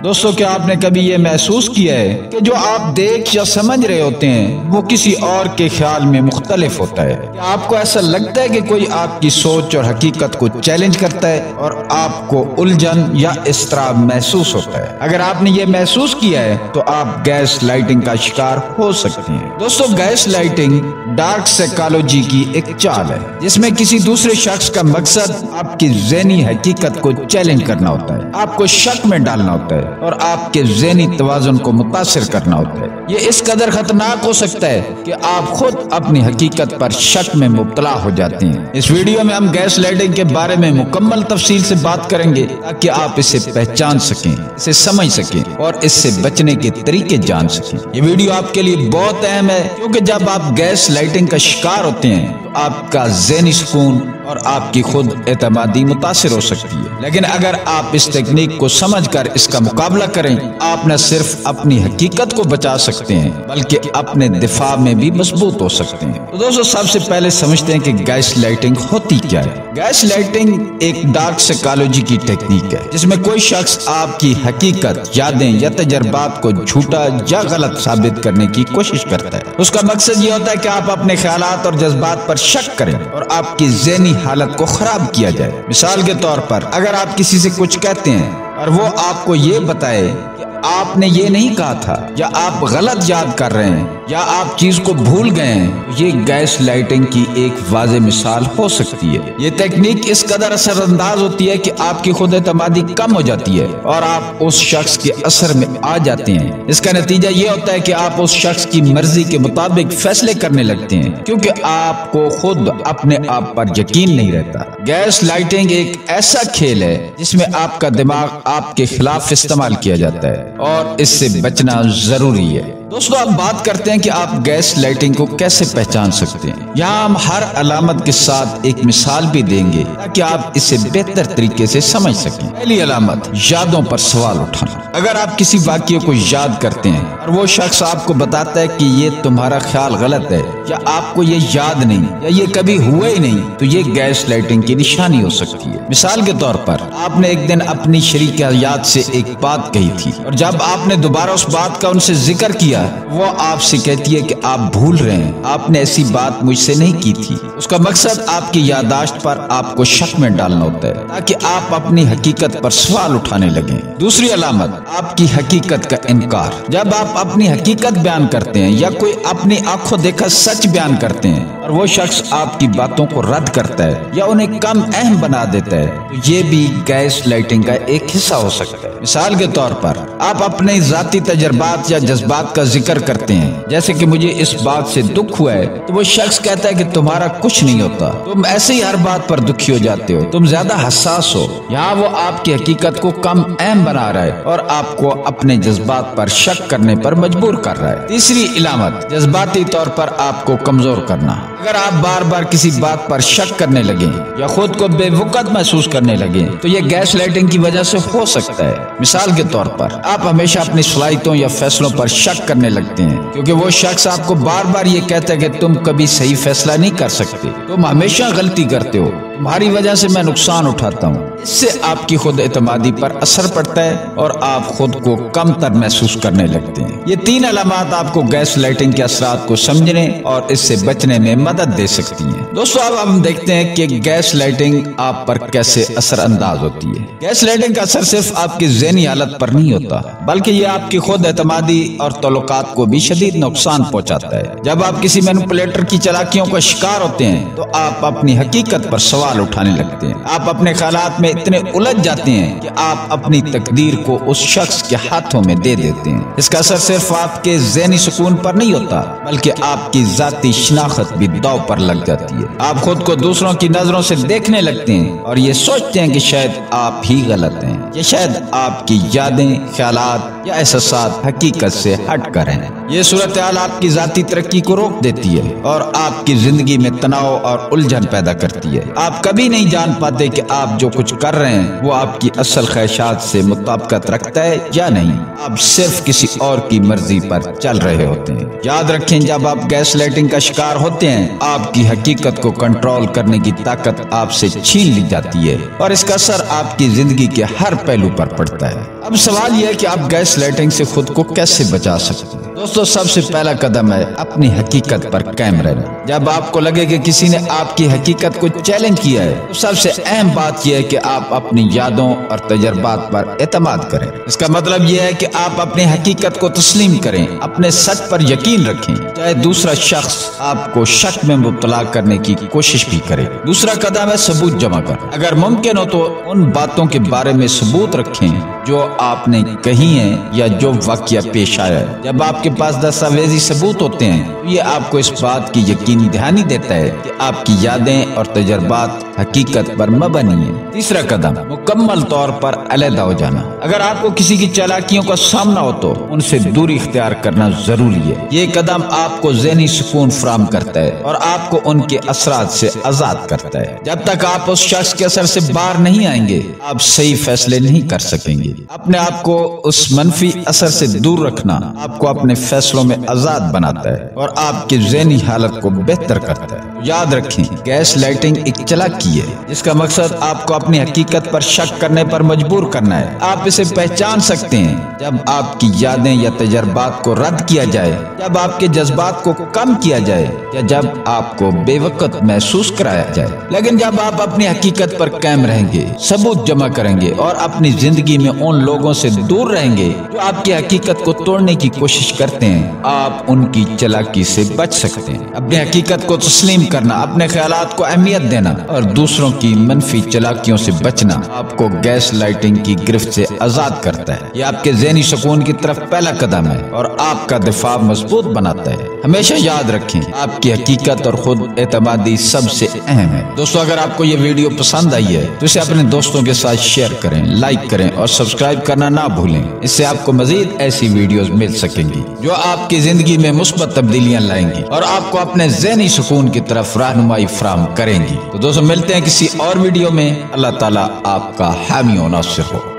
دوستو کیا آپ نے کبھی یہ محسوس کیا ہے کہ جو آپ دیکھ یا سمجھ رہے ہوتے ہیں وہ کسی اور کے خیال میں مختلف ہوتا ہے؟ کیا آپ کو ایسا لگتا ہے کہ کوئی آپ کی سوچ اور حقیقت کو چیلنج کرتا ہے اور آپ کو الجھن یا اضطراب محسوس ہوتا ہے؟ اگر آپ نے یہ محسوس کیا ہے تو آپ گیس لائٹنگ کا شکار ہو سکتے ہیں۔ دوستو گیس لائٹنگ ڈارک سائیکالوجی کی ایک چال ہے جس میں کسی دوسرے شخص کا مقصد آپ کی ذہنی حقیقت کو چیلنج کرنا ہوتا ہے، آپ کو شک میں ڈالنا ہوتا ہے اور آپ کے ذہنی توازن کو متاثر کرنا ہوتا ہے۔ یہ اس قدر خطرناک ہو سکتا ہے کہ آپ خود اپنی حقیقت پر شک میں مبتلا ہو جاتے ہیں۔ اس ویڈیو میں ہم گیس لائٹنگ کے بارے میں مکمل تفصیل سے بات کریں گے تاکہ آپ اسے پہچان سکیں، اسے سمجھ سکیں اور اس سے بچنے کے طریقے جان سکیں۔ یہ ویڈیو آپ کے لیے بہت اہم ہے کیونکہ جب آپ گیس لائٹنگ کا شکار ہوتے ہیں تو آپ کا ذہنی سکون اور آپ کی خود اعتمادی متاثر ہو سکتی ہے، لیکن اگر آپ اس تکنیک کو سمجھ کر اس کا مقابلہ کریں آپ نہ صرف اپنی حقیقت کو بچا سکتے ہیں بلکہ اپنے دفاع میں بھی مضبوط ہو سکتے ہیں۔ تو دوستو سب سے پہلے سمجھتے ہیں کہ گیس لائٹنگ ہوتی کیا ہے۔ گیس لائٹنگ ایک ڈارک سائیکالوجی کی ٹیکنیک ہے جس میں کوئی شخص آپ کی حقیقت، یادیں یا تجربات کو جھوٹا یا غلط ثابت کرنے کی کوشش کرتا ہے۔ اس کا مقصد یہ ہوتا ہے کہ آپ اپنے خیالات اور جذبات پر شک کریں اور آپ کی ذہنی حالت کو خراب کیا جائے۔ مثال کے طور پر اگر آپ کسی سے کچھ کہتے ہیں اور وہ آپ کو یہ بتائے کہ آپ نے یہ نہیں کہا تھا یا آپ غلط یاد کر رہے ہیں یا آپ چیز کو بھول گئے ہیں، یہ گیس لائٹنگ کی ایک واضح مثال ہو سکتی ہے۔ یہ تکنیک اس قدر اثر انداز ہوتی ہے کہ آپ کی خود اعتمادی کم ہو جاتی ہے اور آپ اس شخص کے اثر میں آ جاتے ہیں۔ اس کا نتیجہ یہ ہوتا ہے کہ آپ اس شخص کی مرضی کے مطابق فیصلے کرنے لگتے ہیں کیونکہ آپ کو خود اپنے آپ پر یقین نہیں رہتا۔ گیس لائٹنگ ایک ایسا کھیل ہے جس میں آپ کا دماغ آپ کے خلاف استعمال کیا جاتا ہے اور اس سے بچنا ضروری ہے۔ دوستو اب بات کرتے ہیں کہ آپ گیس لائٹنگ کو کیسے پہچان سکتے ہیں۔ یہاں ہم ہر علامت کے ساتھ ایک مثال بھی دیں گے تاکہ آپ اسے بہتر طریقے سے سمجھ سکیں۔ پہلی علامت، یادوں پر سوال اٹھانا۔ اگر آپ کسی واقعے کو یاد کرتے ہیں اور وہ شخص آپ کو بتاتا ہے کہ یہ تمہارا خیال غلط ہے یا آپ کو یہ یاد نہیں یا یہ کبھی ہوا ہی نہیں تو یہ گیس لائٹنگ کی نشانی ہو سکتی ہے۔ مثال کے طور پر آپ نے ایک دن اپنی شریک حیات سے ایک بات کہی تھی اور جب آپ نے دوبارہ اس بات کا ان سے ذکر کیا وہ آپ سے کہتی ہے کہ آپ بھول رہے ہیں، آپ نے ایسی بات مجھ سے نہیں کی تھی۔ اس کا مقصد آپ کی یادداشت پر آپ کو شک میں ڈالنا ہوتا ہے تاکہ آپ اپنی حقیقت پر سوال اٹھانے لگیں۔ دوسری علامت، آپ کی حقیقت کا انکار۔ جب آپ اپنی حقیقت بیان کرتے ہیں یا کوئی اپنی آنکھوں دیکھا سچ بیان کرتے ہیں اور وہ شخص آپ کی باتوں کو رد کرتا ہے یا انہیں کم اہم بنا دیتا ہے تو یہ بھی گیس لائٹنگ کا ایک حصہ ہو سکتا ہے۔ مثال کے طور پر آپ اپنے ذاتی تجربات یا جذبات کا ذکر کرتے ہیں، جیسے کہ مجھے اس بات سے دکھ ہوا ہے تو وہ شخص کہتا ہے کہ تمہارا کچھ نہیں ہوتا، تم ایسے ہی ہر بات پر دکھی ہو جاتے ہو، تم زیادہ حساس ہو۔ یہاں وہ آپ کی حقیقت کو کم اہم بنا رہا ہے اور آپ کو اپنے جذبات پر شک کرنے پر مجبور کر رہا ہے۔ تیسری علامت، جذباتی طور پر آپ کو کمزور کرنا۔ اگر آپ بار بار کسی بات پر شک کرنے لگیں یا خود کو بے وقت محسوس کرنے لگیں تو یہ گیس لائٹنگ کی وجہ سے ہو سکتا ہے۔ مثال کے طور پر آپ ہمیشہ اپنی صلاحیتوں یا فیصلوں پر شک کرنے لگتے ہیں کیونکہ وہ شخص آپ کو بار بار یہ کہتا ہے کہ تم کبھی صحیح فیصلہ نہیں کر سکتے، تم ہمیشہ غلطی کرتے ہو، تمہاری وجہ سے میں نقصان اٹھاتا ہوں۔ اس سے آپ کی خود اعتمادی پر اثر پڑتا ہے اور آپ خود کو کم تر محسوس کرنے لگتے ہیں۔ یہ تین علامات آپ کو گیس لائٹنگ کے اثرات کو سمجھنے اور اس سے بچنے میں مدد دے سکتی ہیں۔ دوستو اب ہم دیکھتے ہیں کہ گیس لائٹنگ آپ پر کیسے اثر انداز ہوتی ہے۔ گیس لائٹنگ کا اثر صرف آپ کی ذہنی حالت پر نہیں ہوتا بلکہ یہ آپ کی خود اعتمادی اور تعلقات کو بھی شدید نقصان پہنچاتا ہے۔ جب آپ کسی مینپولیٹر کی چالاکیوں کا شکار ہوتے ہیں تو آپ اپنی حقیقت پر سوال اٹھانے لگتے ہیں، آپ اپنے خیالات میں اتنے الجھ جاتے ہیں کہ آپ اپنی تقدیر کو اس شخص کے ہاتھوں میں دے دیتے ہیں۔ اس کا اثر صرف آپ کے ذہنی سکون پر نہیں ہوتا بلکہ آپ کی ذاتی شناخت بھی داؤ پر لگ جاتی ہے۔ آپ خود کو دوسروں کی نظروں سے دیکھنے لگتے ہیں اور یہ سوچتے ہیں کہ شاید آپ ہی غلط ہیں یا شاید آپ کی یادیں، خیالات یا احساسات حقیقت سے ہٹ کر ہیں۔ یہ صورتحال آپ کی ذاتی ترقی کو روک دیتی ہے اور آپ کی زندگی میں تناؤ اور الجھن پیدا کرتی ہے۔ آپ آپ کبھی نہیں جان پاتے کہ آپ جو کچھ کر رہے ہیں وہ آپ کی اصل خواہشات سے مطابقت رکھتا ہے یا نہیں۔ آپ صرف کسی اور کی مرضی پر چل رہے ہوتے ہیں۔ یاد رکھیں، جب آپ گیس لائٹنگ کا شکار ہوتے ہیں، آپ کی حقیقت کو کنٹرول کرنے کی طاقت آپ سے چھین لی جاتی ہے اور اس کا اثر آپ کی زندگی کے ہر پہلو پر پڑتا ہے۔ اب سوال یہ ہے کہ آپ گیس لائٹنگ سے خود کو کیسے بچا سکتے ہیں؟ دوستو، سب سے پہلا قدم ہے اپنی حقیقت پر قائم رہنا۔ جب آپ کو لگے کہ کسی نے آپ کی حقیقت کو چیلنج کیا ہے تو سب سے اہم بات یہ ہے کہ آپ اپنی یادوں اور تجربات پر اعتماد کریں۔ اس کا مطلب یہ ہے کہ آپ اپنی حقیقت کو تسلیم کریں، اپنے سچ پر یقین رکھیں، چاہے دوسرا شخص آپ کو شک میں مبتلا کرنے کی کوشش بھی کرے۔ دوسرا قدم ہے ثبوت جمع کرنا۔ اگر ممکن ہو تو ان باتوں کے بارے میں ثبوت رکھیں جو آپ نے کہی ہیں یا جو واقعہ پیش آیا ہے۔ جب آپ کے پاس دستاویزی ثبوت ہوتے ہیں تو یہ آپ کو اس بات کی یقینی دہانی دیتا ہے کہ آپ کی یادیں اور تجربات حقیقت پر مبنی ہیں۔ تیسرا قدم مکمل طور پر علیحدہ ہو جانا۔ اگر آپ کو کسی کی چالاکیوں کا سامنا ہو تو ان سے دوری اختیار کرنا ضروری ہے۔ یہ قدم آپ کو ذہنی سکون فراہم کرتا ہے اور آپ کو ان کے اثرات سے آزاد کرتا ہے۔ جب تک آپ اس شخص کے اثر سے باہر نہیں آئیں گے، آپ صحیح فیصلے نہیں کر سکیں گے۔ اپنے آپ کو اس منفی اثر سے دور رکھنا آپ کو اپنے فیصلوں میں آزاد بناتا ہے اور آپ کی ذہنی حالت کو بہتر کرتا ہے۔ یاد رکھیں، گیس لائٹنگ ایک چالاکی ہے جس کا مقصد آپ کو اپنی حقیقت پر شک کرنے پر مجبور کرنا ہے۔ آپ اسے پہچان سکتے ہیں جب آپ کی یادیں یا تجربات کو رد کیا جائے، جب آپ کے جذبات کو کم کیا جائے یا جب آپ کو بے وقت محسوس کرایا جائے۔ لیکن جب آپ اپنی حقیقت پر قائم رہیں گے، ثبوت جمع کریں گے اور اپنی زندگی میں ان لوگوں سے دور رہیں گے جو آپ کی حقیقت کو توڑنے کی کوشش کرتے ہیں، آپ ان کی چالاکی سے بچ سکتے ہیں۔ اپنی حقیقت کو تسلیم کرنا، اپنے خیالات کو اہمیت دینا اور دوسروں کی منفی چالاکیوں سے بچنا آپ کو گیس لائٹنگ کی گرفت سے آزاد کرتا ہے۔ یہ آپ کے ذہنی سکون کی طرف پہلا قدم ہے اور آپ کا دفاع مضبوط بناتا ہے۔ ہمیشہ یاد رکھیں، آپ کی حقیقت اور خود اعتمادی سب سے اہم ہے۔ دوستو، اگر آپ کو یہ ویڈیو پسند آئی ہے تو اسے اپنے دوستوں کے ساتھ شیئر کریں، لائک کریں اور سبسکرائب کرنا نہ بھولیں۔ اس سے آپ کو مزید ایسی ویڈیوز مل سکیں گی جو آپ کی زندگی میں مثبت تبدیلیاں لائیں گی اور آپ کو اپنے ذہنی سکون کی طرف رہنمائی فراہم کریں گی۔ تو دوستو، ملتے ہیں کسی اور ویڈیو میں۔ اللہ تعالیٰ آپ کا حامی و ناصر ہو۔